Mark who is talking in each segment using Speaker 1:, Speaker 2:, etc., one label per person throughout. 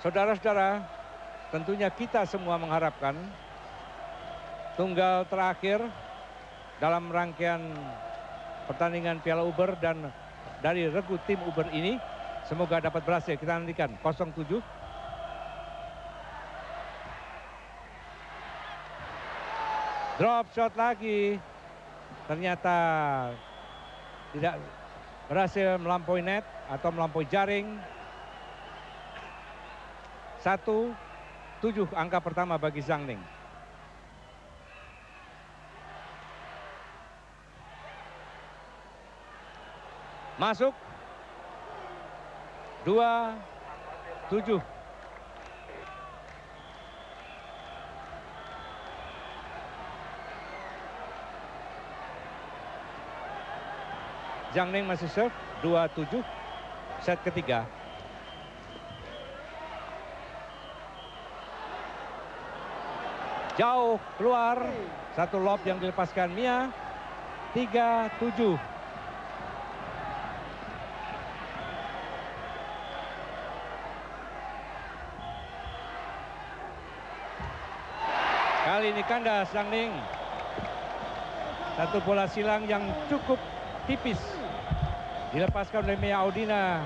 Speaker 1: Saudara-saudara, tentunya kita semua mengharapkan tunggal terakhir dalam rangkaian pertandingan Piala Uber dan dari regu tim Uber ini semoga dapat berhasil. Kita nantikan 07. Drop shot lagi. Ternyata tidak berhasil melampaui net atau melampaui jaring. 1-7 angka pertama bagi Zhang Ning. Masuk 2-7. Zhang Ning masih serve 2-7. Set ketiga. Jauh keluar, satu lob yang dilepaskan Mia. 3-7. Kali ini kandas Zhang Ning. Satu bola silang yang cukup tipis dilepaskan oleh Mia Audina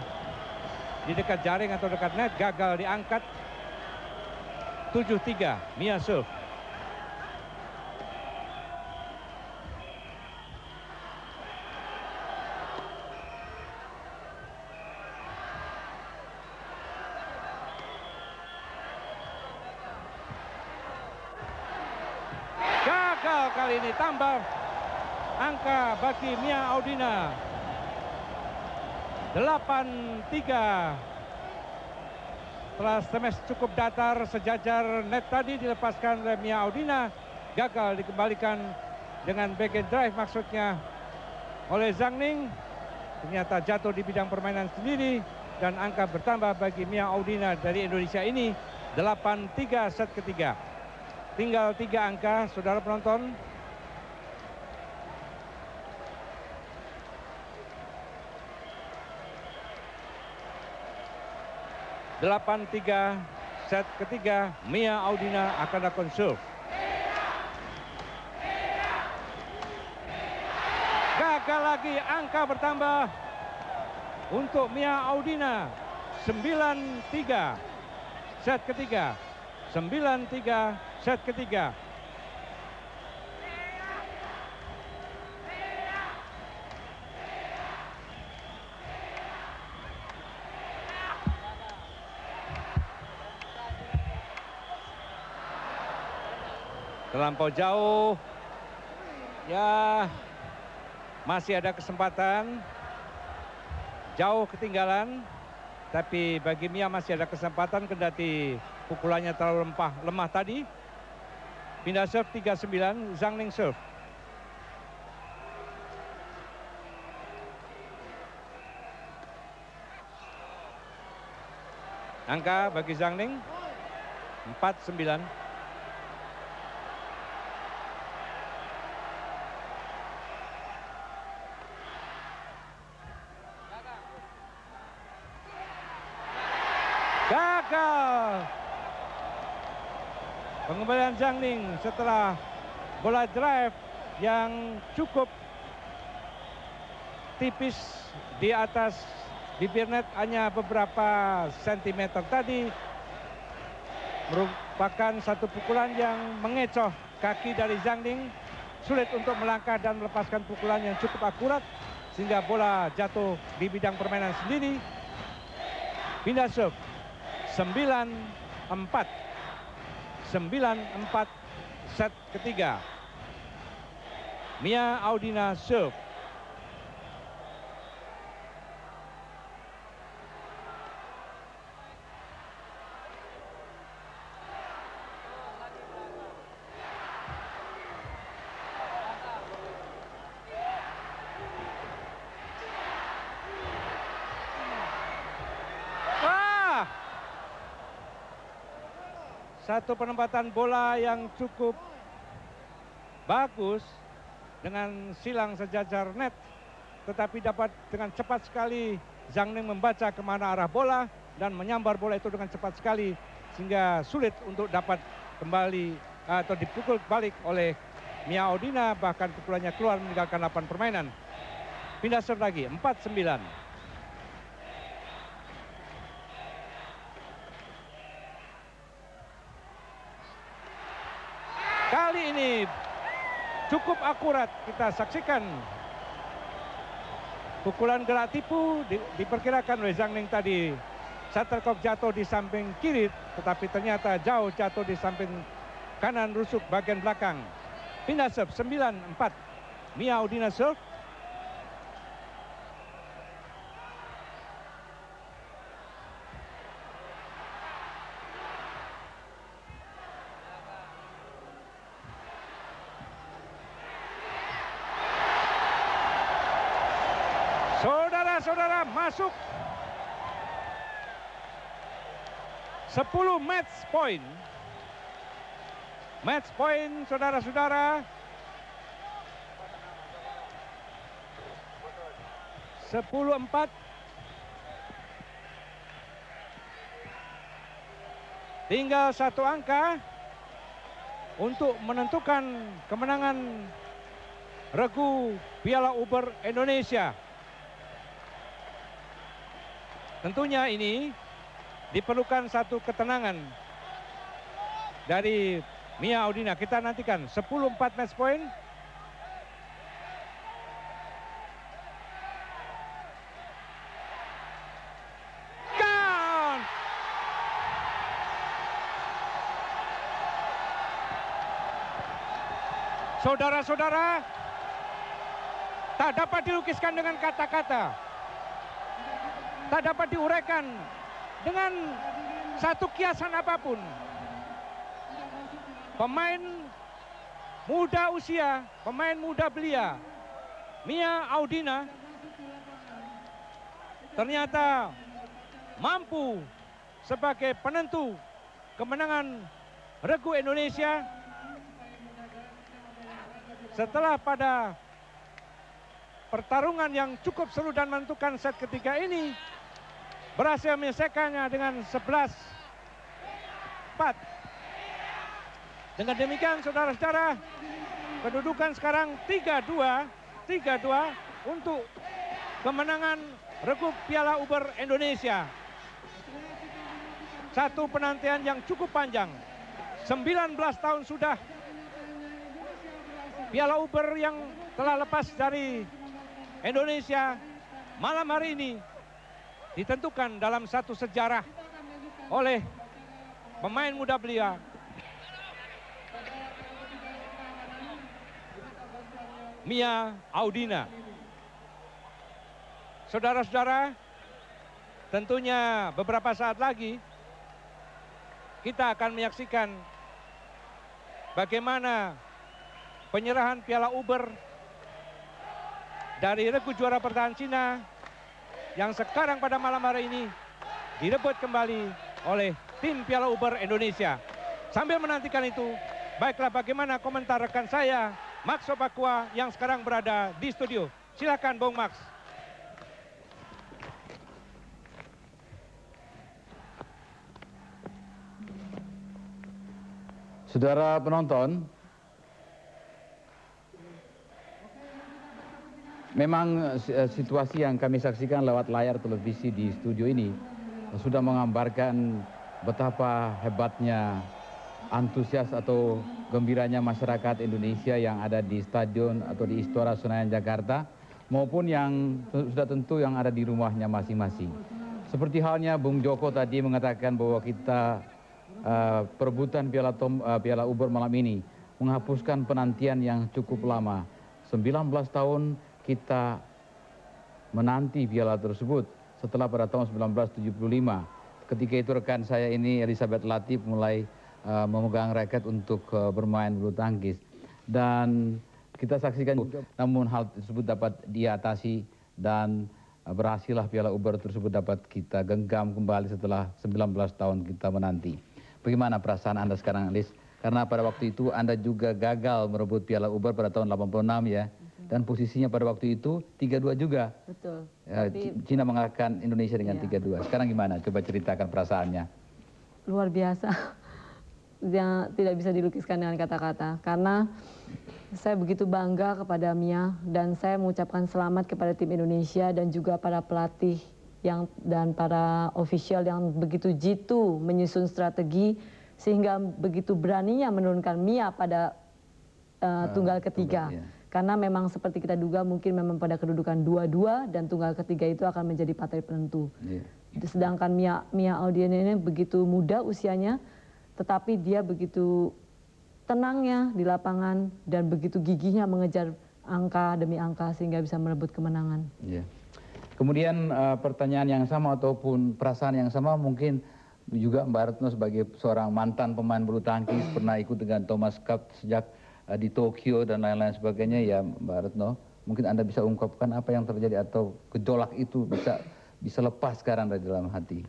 Speaker 1: di dekat jaring atau dekat net, gagal diangkat. 7-3 Mia serve. Kali ini tambah angka bagi Mia Audina. 8-3. Setelah smash cukup datar sejajar net tadi dilepaskan oleh Mia Audina, gagal dikembalikan dengan backhand drive maksudnya oleh Zhang Ning. Ternyata jatuh di bidang permainan sendiri dan angka bertambah bagi Mia Audina dari Indonesia ini. 8-3 set ketiga. Tinggal 3 angka, saudara penonton. Delapan tiga set ketiga, Mia Audina akan lakukan serve. Gagal lagi, angka bertambah untuk Mia Audina. 9-3 set ketiga. 9-3 set ketiga. Terlampau jauh. Ya, masih ada kesempatan. Jauh ketinggalan. Tapi bagi Mia masih ada kesempatan kendati pukulannya terlalu lemah tadi. Pindah serve 3-9, Zhang Ning serve. Angka bagi Zhang Ning 4-9. Gagal. Pengembalian Zhang Ning setelah bola drive yang cukup tipis di atas bibir net, hanya beberapa sentimeter tadi, merupakan satu pukulan yang mengecoh kaki dari Zhang Ning. Sulit untuk melangkah dan melepaskan pukulan yang cukup akurat sehingga bola jatuh di bidang permainan sendiri. Pindah serve 9-4. 9-4 set ketiga. Mia Audina serve. Satu penempatan bola yang cukup bagus dengan silang sejajar net, tetapi dapat dengan cepat sekali Zhang Ning membaca kemana arah bola dan menyambar bola itu dengan cepat sekali sehingga sulit untuk dapat kembali atau dipukul balik oleh Mia Audina, bahkan pukulannya keluar meninggalkan lapangan permainan. Pindah serve lagi 4-9. Kali ini cukup akurat, kita saksikan pukulan gerak tipu. Diperkirakan oleh Zhang Ning tadi shuttlecock jatuh di samping kiri, tetapi ternyata jauh jatuh di samping kanan rusuk bagian belakang. Pindah serve 9-4. Mia Audina serve. Saudara-saudara, masuk 10 match point. Match point, saudara-saudara. 10-4. Tinggal satu angka untuk menentukan kemenangan regu Piala Uber Indonesia. Tentunya ini diperlukan satu ketenangan dari Mia Audina. Kita nantikan 10-4 match point. Count. Saudara-saudara, tak dapat dilukiskan dengan kata-kata. Tak dapat diuraikan dengan satu kiasan apapun. Pemain muda usia, pemain muda belia, Mia Audina, ternyata mampu sebagai penentu kemenangan regu Indonesia setelah pada pertarungan yang cukup seru dan menentukan set ketiga ini berhasil menyelesaikannya dengan 11-4. Dengan demikian, saudara-saudara, kedudukan sekarang 3-2 untuk kemenangan regu Piala Uber Indonesia. Satu penantian yang cukup panjang. 19 tahun sudah Piala Uber yang telah lepas dari Indonesia malam hari ini ditentukan dalam satu sejarah oleh pemain muda belia Mia Audina. Saudara-saudara, tentunya beberapa saat lagi kita akan menyaksikan bagaimana penyerahan Piala Uber dari regu juara bertahan Cina yang sekarang pada malam hari ini direbut kembali oleh tim Piala Uber Indonesia. Sambil menantikan itu, baiklah bagaimana komentar rekan saya, Max Sopakua, yang sekarang berada di studio. Silakan Bung Max.
Speaker 2: Saudara penonton, memang situasi yang kami saksikan lewat layar televisi di studio ini sudah menggambarkan betapa hebatnya, antusias atau gembiranya masyarakat Indonesia yang ada di stadion atau di Istora Senayan Jakarta, maupun yang sudah tentu yang ada di rumahnya masing-masing. Seperti halnya Bung Joko tadi mengatakan bahwa kita perebutan Piala Uber malam ini menghapuskan penantian yang cukup lama. 19 tahun kita menanti piala tersebut setelah pada tahun 1975. Ketika itu rekan saya ini Elizabeth Latif mulai memegang raket untuk bermain bulu tangkis. Dan kita saksikan, namun hal tersebut dapat diatasi dan berhasillah Piala Uber tersebut dapat kita genggam kembali setelah 19 tahun kita menanti. Bagaimana perasaan Anda sekarang, Liz? Karena pada waktu itu Anda juga gagal merebut Piala Uber pada tahun 86 ya. dan posisinya pada waktu itu 3-2 juga.
Speaker 3: Betul.
Speaker 2: Cina mengalahkan Indonesia dengan 3-2. Sekarang gimana? Coba ceritakan perasaannya.
Speaker 3: Luar biasa. Yang tidak bisa dilukiskan dengan kata-kata. Karena saya begitu bangga kepada Mia dan saya mengucapkan selamat kepada tim Indonesia dan juga para pelatih dan para official yang begitu jitu menyusun strategi sehingga begitu beraninya menurunkan Mia pada tunggal ketiga. Karena memang seperti kita duga mungkin memang pada kedudukan 2-2 dan tunggal ketiga itu akan menjadi partai penentu. Sedangkan Mia Audiena ini begitu muda usianya, tetapi dia begitu tenangnya di lapangan dan begitu gigihnya mengejar angka demi angka sehingga bisa merebut kemenangan.
Speaker 2: Kemudian pertanyaan yang sama ataupun perasaan yang sama mungkin juga Mbak Retno sebagai seorang mantan pemain bulu tangkis pernah ikut dengan Thomas Cup sejak di Tokyo dan lain-lain sebagainya ya Mbak Retno. Mungkin Anda bisa ungkapkan apa yang terjadi atau gejolak itu bisa lepas sekarang dari dalam hati.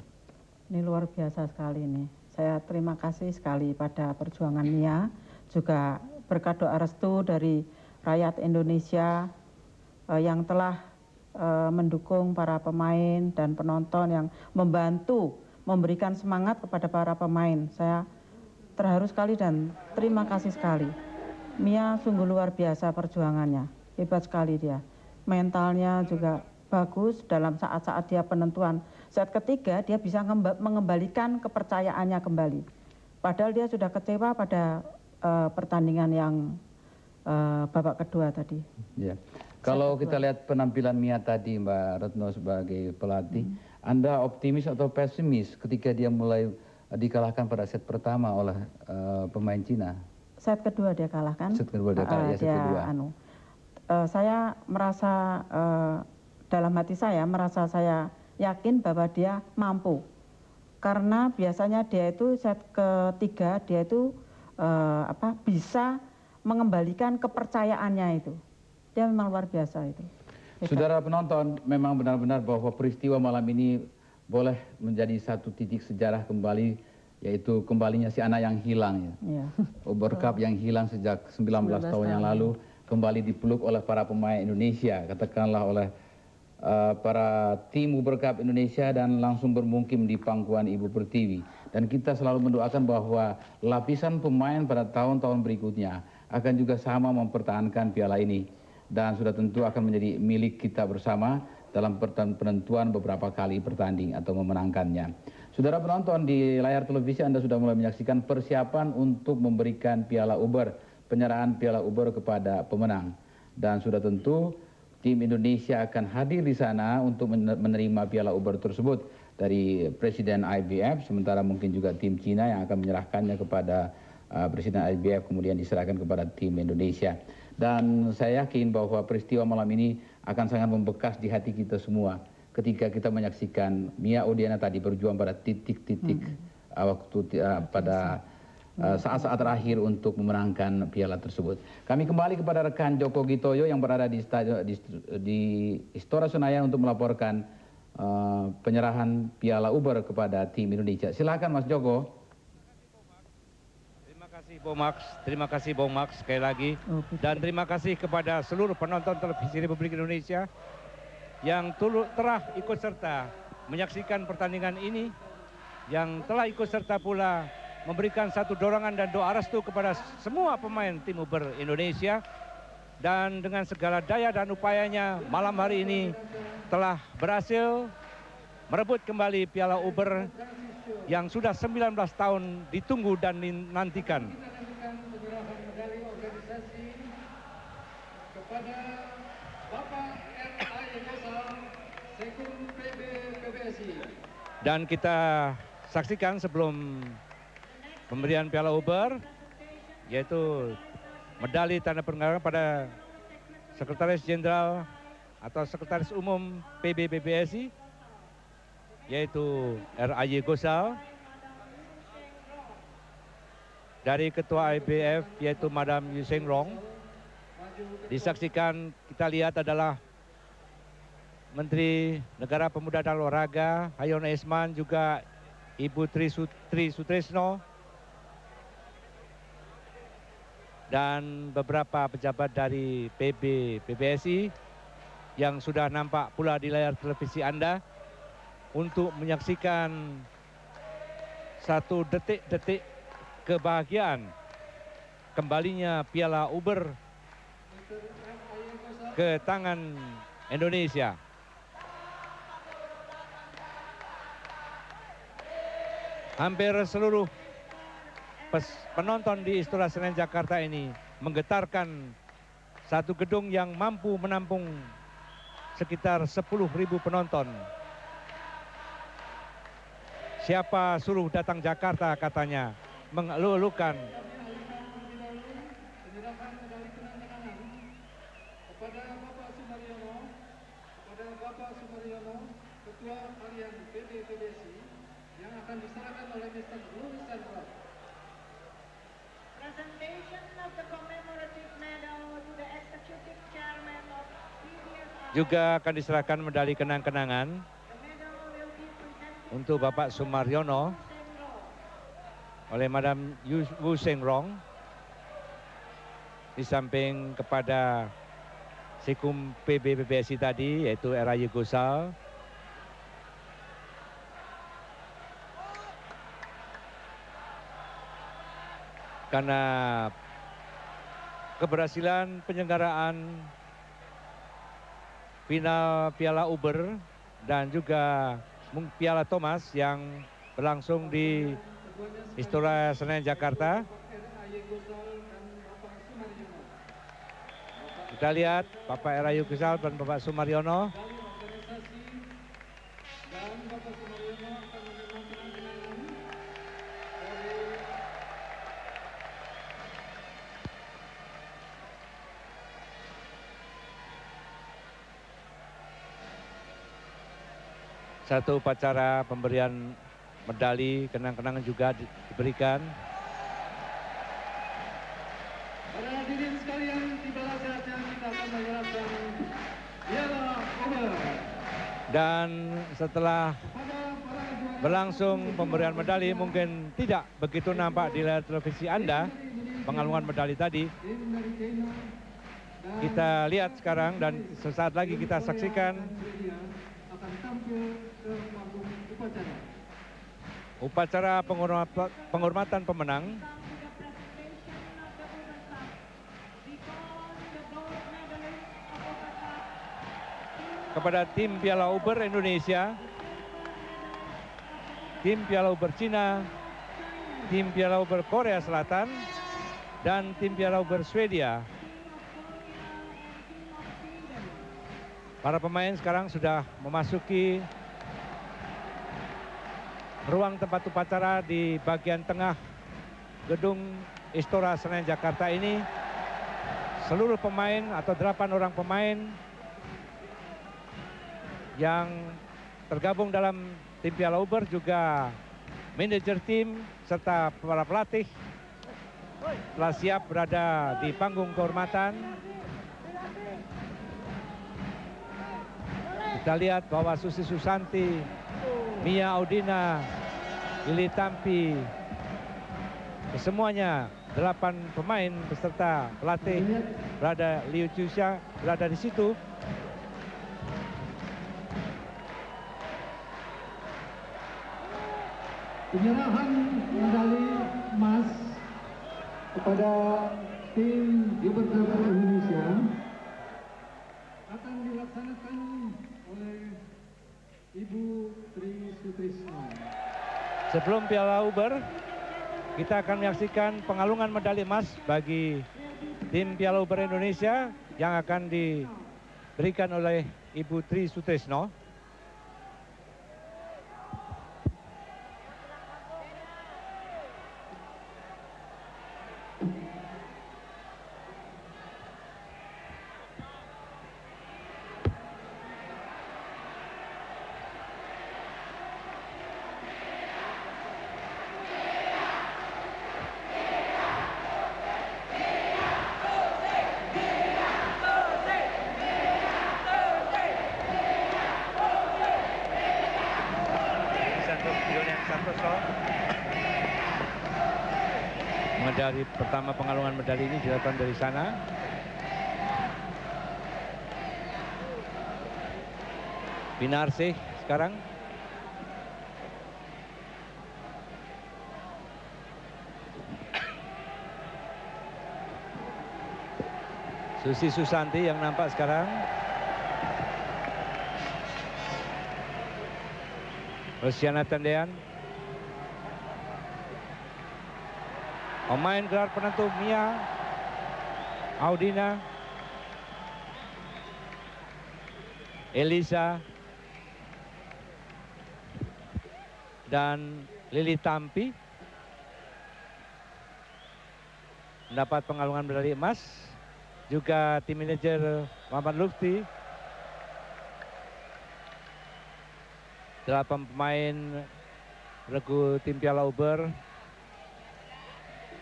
Speaker 4: Ini luar biasa sekali nih. Saya terima kasih sekali pada perjuangan Mia, juga berkat doa restu dari rakyat Indonesia yang telah mendukung para pemain dan penonton yang membantu memberikan semangat kepada para pemain. Saya terharu sekali dan terima kasih sekali. Mia sungguh luar biasa perjuangannya, hebat sekali dia. Mentalnya juga bagus dalam saat-saat dia penentuan. Set ketiga dia bisa mengembalikan kepercayaannya kembali. Padahal dia sudah kecewa pada pertandingan yang babak kedua tadi.
Speaker 2: Kalau kita lihat penampilan Mia tadi Mbak Retno sebagai pelatih, Anda optimis atau pesimis ketika dia mulai dikalahkan pada set pertama oleh pemain Cina?
Speaker 4: Set kedua dia kalahkan.
Speaker 2: Set kedua dia kalah, set kedua.
Speaker 4: Saya merasa, dalam hati saya merasa saya yakin bahwa dia mampu. Karena biasanya dia itu set ketiga dia itu bisa mengembalikan kepercayaannya itu. Dia memang luar biasa itu.
Speaker 2: Saudara penonton, memang benar-benar bahwa peristiwa malam ini boleh menjadi satu titik sejarah kembali, yaitu kembalinya si anak yang hilang ya. Uber Cup yang hilang sejak 19 tahun yang lalu kembali dipeluk oleh para pemain Indonesia, katakanlah oleh para tim Uber Cup Indonesia dan langsung bermukim di pangkuan Ibu Pertiwi. Dan kita selalu mendoakan bahwa lapisan pemain pada tahun-tahun berikutnya akan juga sama mempertahankan piala ini. Dan sudah tentu akan menjadi milik kita bersama dalam penentuan beberapa kali bertanding atau memenangkannya. Saudara penonton, di layar televisi Anda sudah mulai menyaksikan persiapan untuk memberikan piala Uber, penyerahan piala Uber kepada pemenang. Dan sudah tentu tim Indonesia akan hadir di sana untuk menerima piala Uber tersebut dari Presiden IBF, sementara mungkin juga tim Cina yang akan menyerahkannya kepada Presiden IBF kemudian diserahkan kepada tim Indonesia. Dan saya yakin bahwa peristiwa malam ini akan sangat membekas di hati kita semua ketika kita menyaksikan Mia Audiena tadi berjuang pada titik-titik waktu pada saat-saat terakhir untuk memenangkan piala tersebut. Kami kembali kepada rekan Joko Gitoyo yang berada di Istora Senayan untuk melaporkan penyerahan piala Uber kepada tim Indonesia. Silakan Mas Joko.
Speaker 1: Terima kasih Bung Max sekali lagi, dan terima kasih kepada seluruh penonton televisi Republik Indonesia yang telah ikut serta menyaksikan pertandingan ini, yang telah ikut serta pula memberikan satu dorongan dan doa restu kepada semua pemain tim Uber Indonesia. Dan dengan segala daya dan upayanya malam hari ini telah berhasil merebut kembali piala Uber yang sudah 19 tahun ditunggu dan dinantikan. Kepada Bapak R.A. Gosal, Sekjen PBSI. Dan kita saksikan sebelum pemberian piala Uber, yaitu medali tanda penghargaan pada Sekretaris Jenderal atau Sekretaris Umum PBBSI, yaitu R.A. Gosal, dari Ketua IBF yaitu Madam Yu Seng Rong. Disaksikan, kita lihat adalah Menteri Negara Pemuda dan Olahraga Hayono Esman, juga Ibu Tri Sutrisno, dan beberapa pejabat dari PBSI yang sudah nampak pula di layar televisi Anda untuk menyaksikan satu detik-detik kebahagiaan kembalinya Piala Uber ke tangan Indonesia. Hampir seluruh penonton di Istora Senayan Jakarta ini menggetarkan satu gedung yang mampu menampung sekitar 10.000 penonton. Siapa suruh datang Jakarta katanya, mengeluh-elukan.
Speaker 5: Kepada Bapak Sumaryono, Ketua Harian PBSI, yang akan diserahkan oleh Mr. Louis Sandra.
Speaker 6: Presentation of the commemorative medal to the Executive Chairman of PBSI.
Speaker 1: Juga akan diserahkan medali kenang-kenangan untuk Bapak Sumaryono oleh Madam Wu Sengrong, di samping kepada Sekum PBSI tadi, yaitu R.I. Gosal. Karena keberhasilan penyelenggaraan final Piala Uber dan juga Piala Thomas yang berlangsung di Istora Senayan Jakarta. Kita lihat Bapak R.I. Gosal dan Bapak Sumaryono. Satu upacara pemberian medali kenang-kenangan juga diberikan.
Speaker 5: Para hadirin sekalian, tibalah saatnya kita akan menyerahkan Piala Uber.
Speaker 1: Dan setelah berlangsung pemberian medali, mungkin tidak begitu nampak di layar televisi Anda pengalungan medali tadi. Kita lihat sekarang dan sesaat lagi kita saksikan upacara penghormatan pemenang kepada tim Piala Uber Indonesia, tim Piala Uber Cina, tim Piala Uber Korea Selatan, dan tim Piala Uber Swedia. Para pemain sekarang sudah memasuki ruang tempat upacara di bagian tengah gedung Istora Senayan Jakarta ini. Seluruh pemain atau 8 orang pemain yang tergabung dalam tim Piala Uber, juga manajer tim serta para pelatih telah siap berada di panggung kehormatan. Kita lihat bahwa Susi Susanti, Mia Audina, Lili Tampi, semuanya 8 pemain beserta pelatih berada, Liu Chusha berada di situ.
Speaker 5: Penyerahan medali emas kepada tim Uber Travel Indonesia akan dilaksanakan oleh Ibu Tri Sutrisno.
Speaker 1: Sebelum Piala Uber, kita akan menyaksikan pengalungan medali emas bagi tim Piala Uber Indonesia yang akan diberikan oleh Ibu Tri Sutrisno. Medali pertama, pengalungan medali ini dilakukan dari sana. Pinarsih sekarang. Susi Susanti yang nampak sekarang. Rosiana Tendean. Pemain gelar penentu Mia Audina. Elisa. Dan Lili Tampi mendapat pengalungan medali emas. Juga tim manajer Muhammad Lutfi. 8 pemain regu tim Piala Uber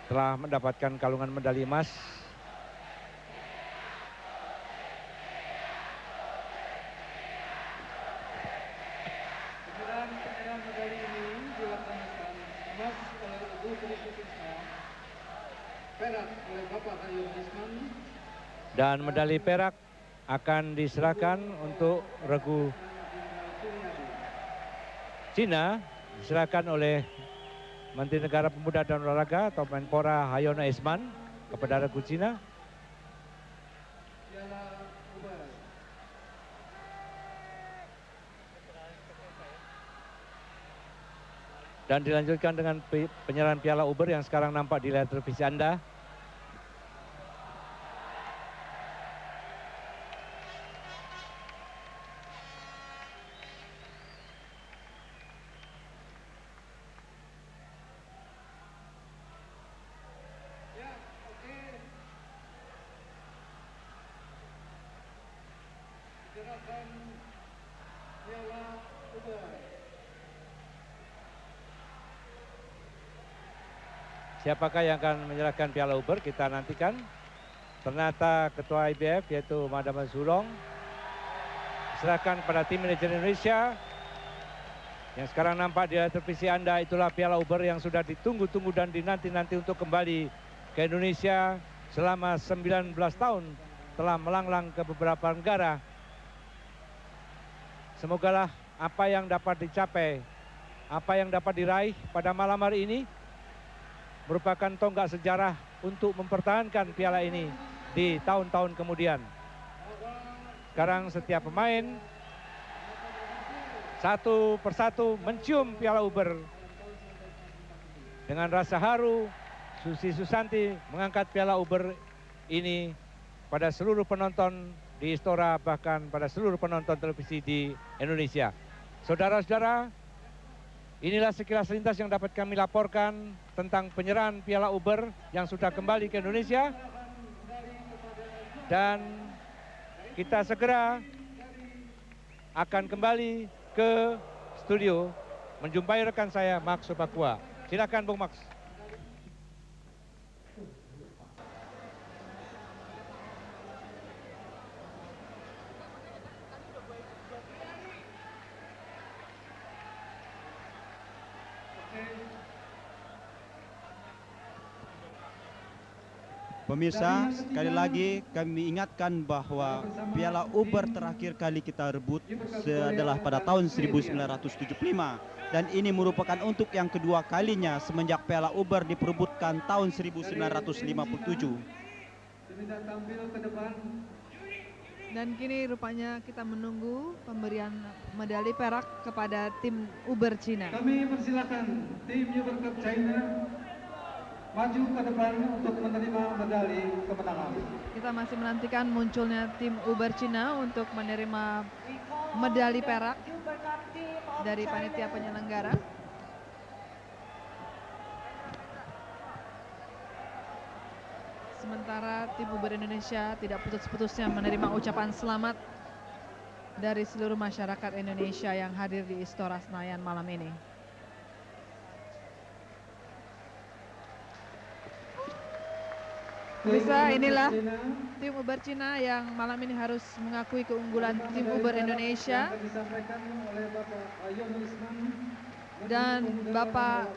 Speaker 1: telah mendapatkan kalungan medali emas.
Speaker 5: Penyerahan medali ini dilaksanakan emas oleh Ibu Tri Sutisna, perak oleh Bapak Hayom Isman,
Speaker 1: Dan medali perak akan diserahkan untuk regu Cina, diserahkan oleh Menteri Negara Pemuda dan Olahraga atau Menpora Hayono Isman kepada regu Cina.
Speaker 5: Piala Uber.
Speaker 1: Dan dilanjutkan dengan penyerahan Piala Uber yang sekarang nampak di layar televisi Anda.
Speaker 5: Ya, oke. Diserahkan Piala Uber.
Speaker 1: Siapakah yang akan menyerahkan Piala Uber? Kita nantikan. Ternyata Ketua IBF yaitu Madam Zulong serahkan kepada tim manajer Indonesia. Yang sekarang nampak di televisi Anda, itulah Piala Uber yang sudah ditunggu-tunggu dan dinanti-nanti untuk kembali ke Indonesia selama 19 tahun. Telah melanglang ke beberapa negara. Semogalah apa yang dapat dicapai, apa yang dapat diraih pada malam hari ini merupakan tonggak sejarah untuk mempertahankan piala ini di tahun-tahun kemudian. Sekarang setiap pemain satu persatu mencium Piala Uber. Dengan rasa haru, Susi Susanti mengangkat Piala Uber ini pada seluruh penonton di Istora, bahkan pada seluruh penonton televisi di Indonesia. Saudara-saudara, inilah sekilas lintas yang dapat kami laporkan tentang penyerahan Piala Uber yang sudah kembali ke Indonesia. Dan kita segera akan kembali ke studio menjumpai rekan saya Max Subakwa. Silakan Bung Max.
Speaker 7: Pemirsa, sekali lagi kami ingatkan bahwa Piala Uber terakhir kali kita rebut adalah pada tahun 1975. Dan ini merupakan untuk yang kedua kalinya semenjak Piala Uber diperebutkan tahun 1957.
Speaker 5: Diminta tampil ke depan.
Speaker 8: Dan kini rupanya kita menunggu pemberian medali perak kepada tim Uber Cina.
Speaker 5: Kami persilakan tim Uber Cup China maju ke depan untuk menerima medali kemenangan.
Speaker 8: Kita masih menantikan munculnya tim Uber Cina untuk menerima medali perak dari panitia penyelenggara. Sementara tim Uber Indonesia tidak putus-putusnya menerima ucapan selamat dari seluruh masyarakat Indonesia yang hadir di Istora Senayan malam ini. Bisa, inilah tim Uber Cina yang malam ini harus mengakui keunggulan tim Uber Indonesia.
Speaker 5: Disampaikan oleh Bapak Hayono Isman
Speaker 8: Dan Bapak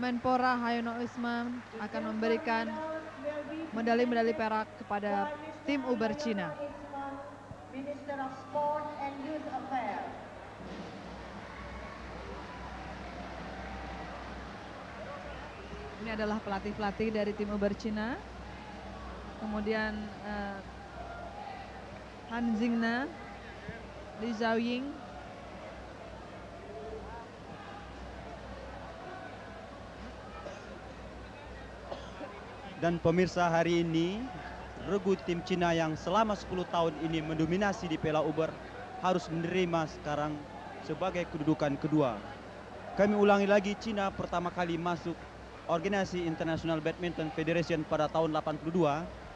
Speaker 8: Menpora Hayono Usman akan memberikan medali-medali perak kepada tim Uber Cina.
Speaker 6: Minister of Sport and Youth Affairs.
Speaker 8: Ini adalah pelatih-pelatih dari tim Uber Cina. Kemudian Han Xingna, Li Zhaoying,
Speaker 7: Dan pemirsa, hari ini regu tim Cina yang selama 10 tahun ini mendominasi di Piala Uber harus menerima sekarang sebagai kedudukan kedua. Kami ulangi lagi, Cina pertama kali masuk Organisasi International Badminton Federation pada tahun 82,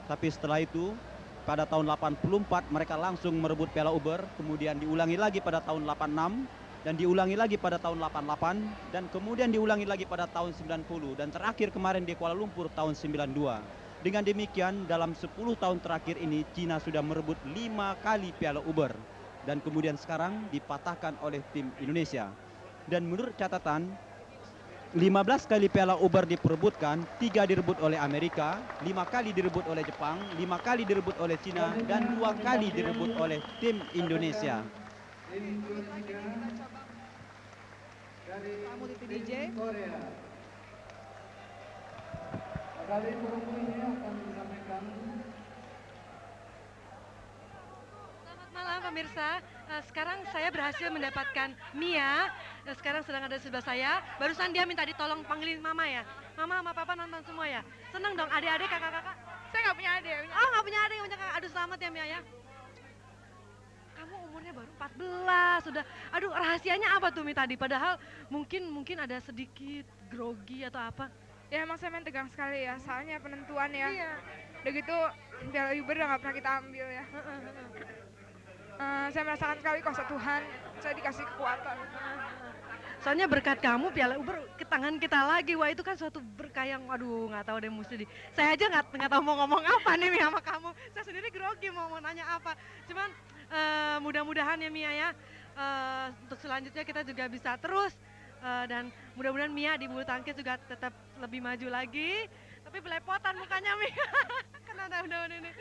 Speaker 7: tapi setelah itu pada tahun 84 mereka langsung merebut Piala Uber, kemudian diulangi lagi pada tahun 86 dan diulangi lagi pada tahun 88 dan kemudian diulangi lagi pada tahun 90 dan terakhir kemarin di Kuala Lumpur tahun 92. Dengan demikian dalam 10 tahun terakhir ini Cina sudah merebut 5 kali Piala Uber dan kemudian sekarang dipatahkan oleh tim Indonesia. Dan menurut catatan 15 kali Piala Uber diperebutkan, 3 direbut oleh Amerika, 5 kali direbut oleh Jepang, 5 kali direbut oleh Cina, dan 2 kali direbut oleh tim Indonesia.
Speaker 8: Kamu Titi DJ.
Speaker 5: Kali perunggu ini akan disampaikan.
Speaker 9: Selamat malam pemirsa. Sekarang saya berhasil mendapatkan Mia. Sekarang sedang ada di sebelah saya. Barusan dia minta ditolong panggilin mama ya. Mama sama papa nonton semua ya. Seneng dong adik-adik, kakak-kakak.
Speaker 10: Saya nggak punya adik.
Speaker 9: Oh nggak punya adik, punya kakak. Aduh selamat ya Mia ya. Kamu umurnya baru 14 sudah. Aduh rahasianya apa tuh Mi tadi? Padahal mungkin ada sedikit grogi atau apa.
Speaker 10: Ya emang saya main tegang sekali ya, soalnya penentuan ya.
Speaker 9: Iya.
Speaker 10: Udah gitu Piala Uber udah nggak pernah kita ambil ya. Saya merasakan sekali kuasa Tuhan, saya dikasih kekuatan.
Speaker 9: Soalnya berkat kamu Piala Uber ke tangan kita lagi. Wah itu kan suatu berkah yang aduh nggak tahu deh mesti di. Saya aja nggak tahu mau ngomong apa nih Mi sama kamu. Saya sendiri grogi mau nanya apa. Cuman mudah-mudahan ya Mia ya. Untuk selanjutnya kita juga bisa terus dan mudah-mudahan Mia di bulu tangkis juga tetap lebih maju lagi. Tapi belepotan mukanya Mia. Karena udah ini.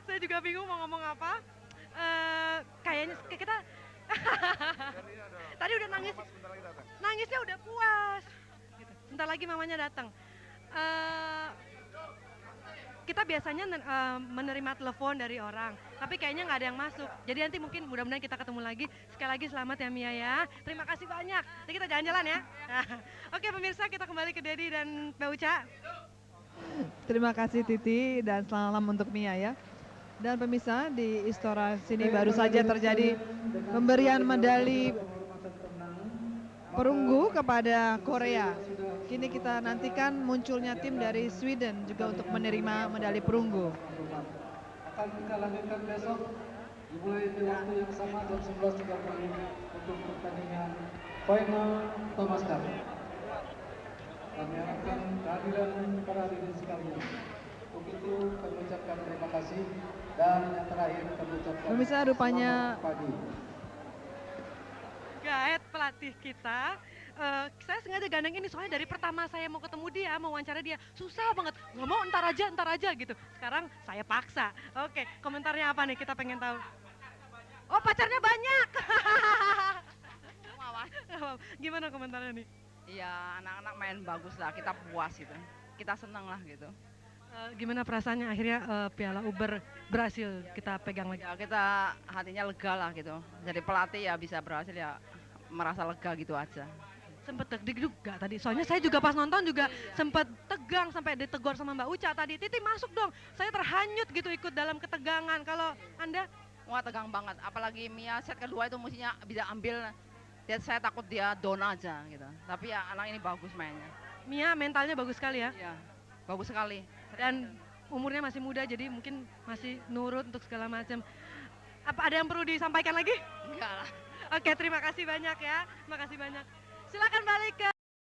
Speaker 9: Saya juga bingung mau ngomong apa. Kayaknya kita tadi udah nangis, nangisnya udah puas. Gitu. Sebentar lagi mamanya datang. Kita biasanya menerima telepon dari orang, tapi kayaknya nggak ada yang masuk. Jadi nanti mungkin mudah-mudahan kita ketemu lagi. Sekali lagi selamat ya Mia ya. Terima kasih banyak. Nanti kita jalan-jalan ya. Oke pemirsa, kita kembali ke Dedi dan Mbak Uca.
Speaker 8: Terima kasih Titi dan selamat malam untuk Mia ya. Dan pemirsa di Istora sini baru saja terjadi pemberian medali perunggu kepada Korea. Kini kita nantikan munculnya tim dari Sweden juga untuk menerima medali perunggu.
Speaker 5: Akan kita lanjutkan besok dimulai di waktu yang sama jam 11.30 untuk pertandingan final Thomas Cup. Kami harapkan kehadiran para hadirin sekalian. Untuk itu kami ucapkan terima kasih dan yang terakhir kami ucapkan
Speaker 8: Pemirsa rupanya
Speaker 5: selamat pagi.
Speaker 9: Gaet pelatih kita. Saya sengaja gandeng ini soalnya dari pertama saya mau ketemu dia, mau wawancara dia, susah banget. Nggak mau ntar aja gitu. Sekarang saya paksa. Oke, komentarnya apa nih? Kita pengen tahu. Oh pacarnya banyak. Gimana komentarnya nih?
Speaker 11: Iya anak-anak main bagus lah, kita puas gitu. Kita senang lah gitu.
Speaker 9: Gimana perasaannya akhirnya Piala Uber berhasil kita pegang lagi?
Speaker 11: Ya kita hatinya lega lah gitu. Jadi pelatih ya bisa berhasil ya merasa lega gitu aja.
Speaker 9: Sempet deg-deg juga tadi, soalnya saya juga pas nonton juga sempet tegang sampai ditegur sama Mbak Uca tadi, Titi masuk dong, saya terhanyut gitu ikut dalam ketegangan. Kalau Anda?
Speaker 11: Wah tegang banget, apalagi Mia set kedua itu mestinya bisa ambil, saya takut dia down aja gitu. Tapi ya anak ini bagus mainnya.
Speaker 9: Mia mentalnya bagus sekali ya?
Speaker 11: Iya, bagus sekali.
Speaker 9: Dan umurnya masih muda jadi mungkin masih nurut untuk segala macam. Apa ada yang perlu disampaikan lagi?
Speaker 11: Enggak lah.
Speaker 9: Oke, terima kasih banyak ya, terima kasih banyak. Silakan balik ke